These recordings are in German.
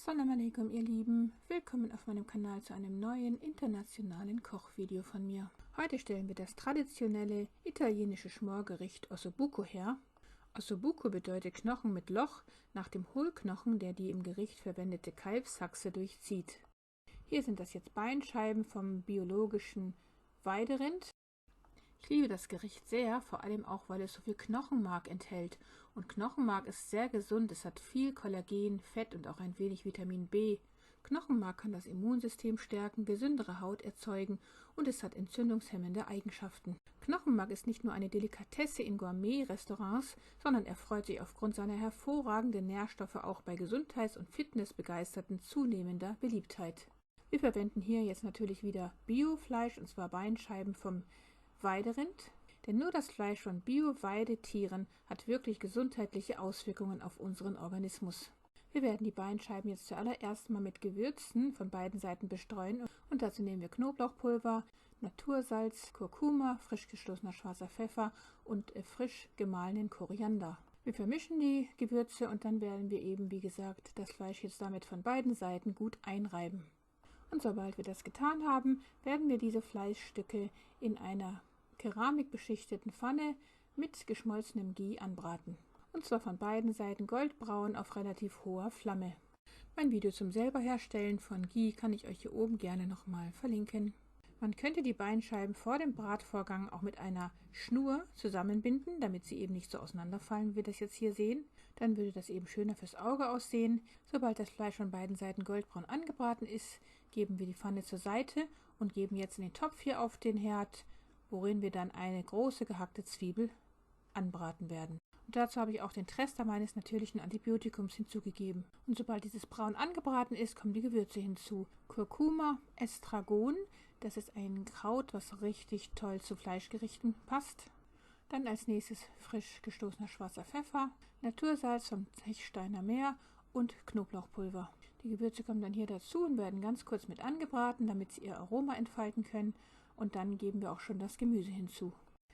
Assalamu alaikum, ihr Lieben. Willkommen auf meinem Kanal zu einem neuen internationalen Kochvideo von mir. Heute stellen wir das traditionelle italienische Schmorgericht Ossobuco her. Ossobuco bedeutet Knochen mit Loch nach dem Hohlknochen, der die im Gericht verwendete Kalbshaxe durchzieht. Hier sind das jetzt Beinscheiben vom biologischen Weiderind. Ich liebe das Gericht sehr, vor allem auch, weil es so viel Knochenmark enthält. Und Knochenmark ist sehr gesund, es hat viel Kollagen, Fett und auch ein wenig Vitamin B. Knochenmark kann das Immunsystem stärken, gesündere Haut erzeugen und es hat entzündungshemmende Eigenschaften. Knochenmark ist nicht nur eine Delikatesse in Gourmet-Restaurants, sondern erfreut sich aufgrund seiner hervorragenden Nährstoffe auch bei Gesundheits- und Fitnessbegeisterten zunehmender Beliebtheit. Wir verwenden hier jetzt natürlich wieder Biofleisch, und zwar Beinscheiben vom Weiderind, denn nur das Fleisch von Bio-Weidetieren hat wirklich gesundheitliche Auswirkungen auf unseren Organismus. Wir werden die Beinscheiben jetzt zuallererst mal mit Gewürzen von beiden Seiten bestreuen und dazu nehmen wir Knoblauchpulver, Natursalz, Kurkuma, frisch gestoßener schwarzer Pfeffer und frisch gemahlenen Koriander. Wir vermischen die Gewürze und dann werden wir eben, wie gesagt, das Fleisch jetzt damit von beiden Seiten gut einreiben. Und sobald wir das getan haben, werden wir diese Fleischstücke in einer keramikbeschichteten Pfanne mit geschmolzenem Ghee anbraten. Und zwar von beiden Seiten goldbraun auf relativ hoher Flamme. Mein Video zum selber herstellen von Ghee kann ich euch hier oben gerne nochmal verlinken. Man könnte die Beinscheiben vor dem Bratvorgang auch mit einer Schnur zusammenbinden, damit sie eben nicht so auseinanderfallen, wie wir das jetzt hier sehen. Dann würde das eben schöner fürs Auge aussehen. Sobald das Fleisch von beiden Seiten goldbraun angebraten ist, geben wir die Pfanne zur Seite und geben jetzt in den Topf hier auf den Herd, worin wir dann eine große gehackte Zwiebel anbraten werden. Und dazu habe ich auch den Trester meines natürlichen Antibiotikums hinzugegeben. Und sobald dieses braun angebraten ist, kommen die Gewürze hinzu. Kurkuma, Estragon, das ist ein Kraut, was richtig toll zu Fleischgerichten passt. Dann als nächstes frisch gestoßener schwarzer Pfeffer, Natursalz vom Zechsteiner Meer und Knoblauchpulver. Die Gewürze kommen dann hier dazu und werden ganz kurz mit angebraten, damit sie ihr Aroma entfalten können. Und dann geben wir auch schon das Gemüse hinzu.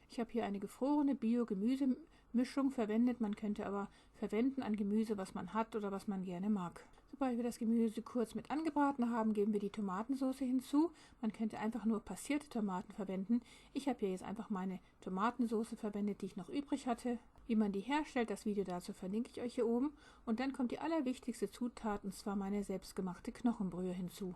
Ich habe hier eine gefrorene Bio-Gemüsemischung verwendet. Man könnte aber verwenden an Gemüse, was man hat oder was man gerne mag. Sobald wir das Gemüse kurz mit angebraten haben, geben wir die Tomatensauce hinzu. Man könnte einfach nur passierte Tomaten verwenden. Ich habe hier jetzt einfach meine Tomatensauce verwendet, die ich noch übrig hatte. Wie man die herstellt, das Video dazu verlinke ich euch hier oben. Und dann kommt die allerwichtigste Zutat, und zwar meine selbstgemachte Knochenbrühe hinzu.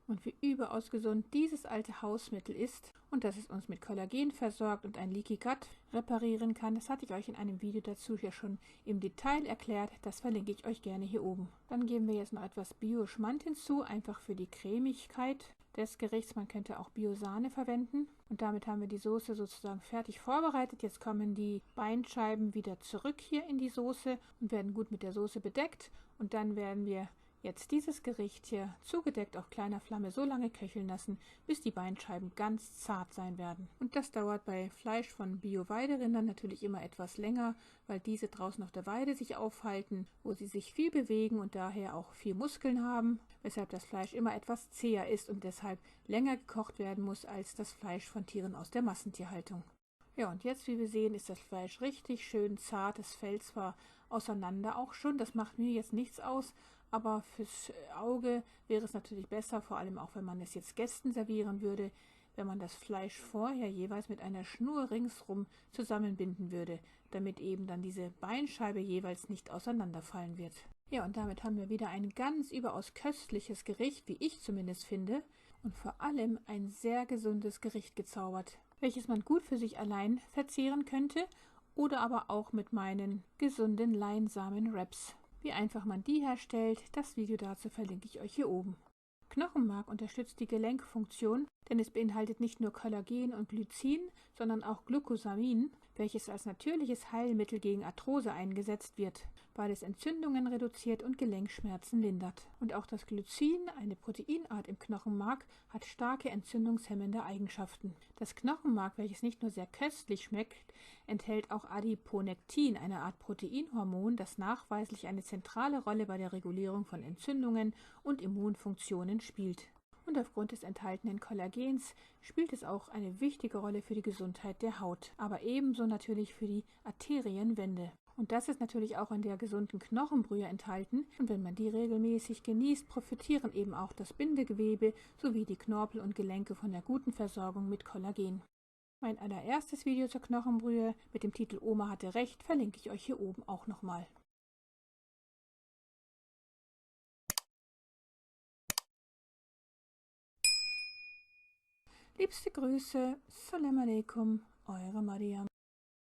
Und wie überaus gesund dieses alte Hausmittel ist und dass es uns mit Kollagen versorgt und ein Leaky Gut reparieren kann, das hatte ich euch in einem Video dazu hier schon im Detail erklärt, das verlinke ich euch gerne hier oben. Dann geben wir jetzt noch etwas Bio-Schmand hinzu, einfach für die Cremigkeit des Gerichts. Man könnte auch Bio-Sahne verwenden und damit haben wir die Soße sozusagen fertig vorbereitet. Jetzt kommen die Beinscheiben wieder zurück hier in die Soße und werden gut mit der Soße bedeckt und dann werden wir jetzt dieses Gericht hier zugedeckt auf kleiner Flamme so lange köcheln lassen, bis die Beinscheiben ganz zart sein werden. Und das dauert bei Fleisch von Bio-Weiderindern natürlich immer etwas länger, weil diese draußen auf der Weide sich aufhalten, wo sie sich viel bewegen und daher auch viel Muskeln haben, weshalb das Fleisch immer etwas zäher ist und deshalb länger gekocht werden muss als das Fleisch von Tieren aus der Massentierhaltung. Ja, und jetzt, wie wir sehen, ist das Fleisch richtig schön zart. Es fällt zwar auseinander auch schon, das macht mir jetzt nichts aus, aber fürs Auge wäre es natürlich besser, vor allem auch wenn man es jetzt Gästen servieren würde, wenn man das Fleisch vorher jeweils mit einer Schnur ringsrum zusammenbinden würde, damit eben dann diese Beinscheibe jeweils nicht auseinanderfallen wird. Ja, und damit haben wir wieder ein ganz überaus köstliches Gericht, wie ich zumindest finde, und vor allem ein sehr gesundes Gericht gezaubert, welches man gut für sich allein verzehren könnte oder aber auch mit meinen gesunden Leinsamen-Wraps. Wie einfach man die herstellt, das Video dazu verlinke ich euch hier oben. Knochenmark unterstützt die Gelenkfunktion, denn es beinhaltet nicht nur Kollagen und Glycin, sondern auch Glucosamin, welches als natürliches Heilmittel gegen Arthrose eingesetzt wird, weil es Entzündungen reduziert und Gelenkschmerzen lindert. Und auch das Glycin, eine Proteinart im Knochenmark, hat starke entzündungshemmende Eigenschaften. Das Knochenmark, welches nicht nur sehr köstlich schmeckt, enthält auch Adiponektin, eine Art Proteinhormon, das nachweislich eine zentrale Rolle bei der Regulierung von Entzündungen und Immunfunktionen spielt. Und aufgrund des enthaltenen Kollagens spielt es auch eine wichtige Rolle für die Gesundheit der Haut, aber ebenso natürlich für die Arterienwände. Und das ist natürlich auch in der gesunden Knochenbrühe enthalten. Und wenn man die regelmäßig genießt, profitieren eben auch das Bindegewebe sowie die Knorpel und Gelenke von der guten Versorgung mit Kollagen. Mein allererstes Video zur Knochenbrühe mit dem Titel Oma hatte recht verlinke ich euch hier oben auch nochmal. Liebste Grüße, Salam alaikum, eure Mariam.